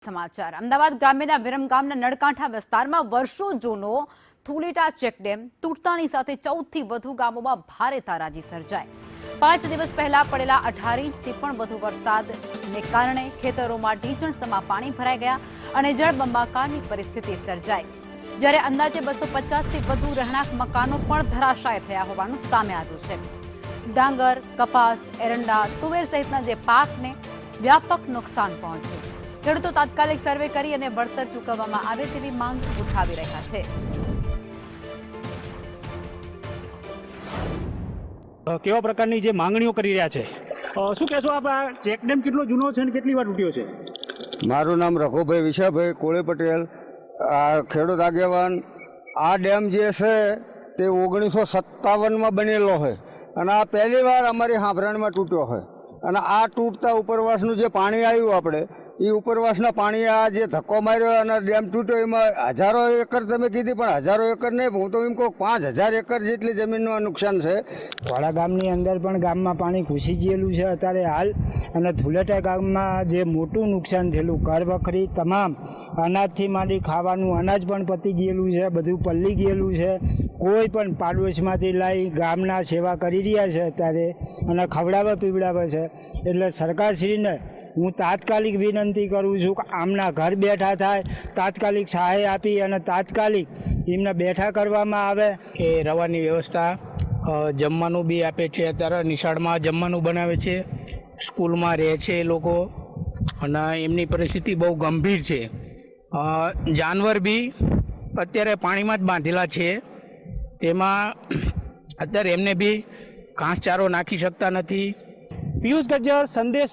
સમાચાર અમદાવાદ ગ્રામ્યના વિરમગામના નળકાંઠા વિસ્તારમાં વર્ષો જૂનો થુલેટા ચેકડેમ તૂટતાની સાથે 14 થી વધુ ગામોમાં ભારે તારાજી સર્જાઈ। 5 દિવસ પહેલા પડેલા 18 ઇંચથી પણ વધુ વરસાદને કારણે ખેતરોમાં ઢીચણસમાં પાણી ભરાઈ ગયા અને જળબંબાકારની પરિસ્થિતિ સર્જાઈ। જ્યારે અંદાજે 250 થી વધુ રહેણાંક મકાનો પણ ધરાશાય થયા હોવાનું સામે આવ્યું છે। ડાંગર, કપાસ, એરંડા, તુવેર સહિતના જે પાકને વ્યાપક નુકસાન પહોંચ્યું। ખેડૂતો તાત્કાલિક સર્વે કરી અને વળતર ચૂકવવામાં આવે તેવી માંગ ઉઠાવી રહ્યા છે। કેવા પ્રકારની જે માંગણીઓ કરી રહ્યા છે, શું કહેશો આપ? આ ચેકડેમ કેટલો જૂનો છે અને કેટલી વાર તૂટ્યો છે? મારું નામ રઘુભાઈ વિશાભાઈ કોળી પટેલ, ખેડૂત આગેવાન। આ ડેમ જે છે તે 1957માં બનેલો છે અને આ પહેલી વાર અમારી સાંભરણમાં તૂટ્યો છે। અને આ તૂટતા ઉપરવાસનું જે પાણી આવ્યું આપણે એ ઉપરવાસના પાણી આ જે ધક્કો માર્યો અને ડેમ તૂટ્યો એમાં હજારો એકર તમે કીધી, પણ હજારો એકર નહીં, હું તો એમ કહું 5000 એકર જેટલી જમીનનું નુકસાન છે। ધોળા ગામની અંદર પણ ગામમાં પાણી ઘૂસી ગયેલું છે અત્યારે હાલ, અને ધુલેટા ગામમાં જે મોટું નુકસાન થયેલું, ઘર વખરી તમામ અનાજથી માંડી ખાવાનું અનાજ પણ પતી ગયેલું છે, બધું પલ્લી ગયેલું છે। કોઈ પણ પાડોશમાંથી લાવી ગામના સેવા કરી રહ્યા છે અત્યારે અને ખવડાવે પીવડાવે છે। એટલે સરકારશ્રીને હું તાત્કાલિક વિનંતી કરું છું કે આમના ઘર બેઠા થાય, તાત્કાલિક સહાય આપી અને તાત્કાલિક એમને બેઠા કરવામાં આવે। એ રહેવાની વ્યવસ્થા, જમવાનું બી આપે છે, અત્યારે નિશાળમાં જમવાનું બનાવે છે, સ્કૂલમાં રહે છે એ લોકો, અને એમની પરિસ્થિતિ બહુ ગંભીર છે। જાનવર બી અત્યારે પાણીમાં જ બાંધેલા છે, તેમાં અત્યારે એમને બી ઘાસચારો નાખી શકતા નથી। પિયુષ ગજ્જર, સંદેશ।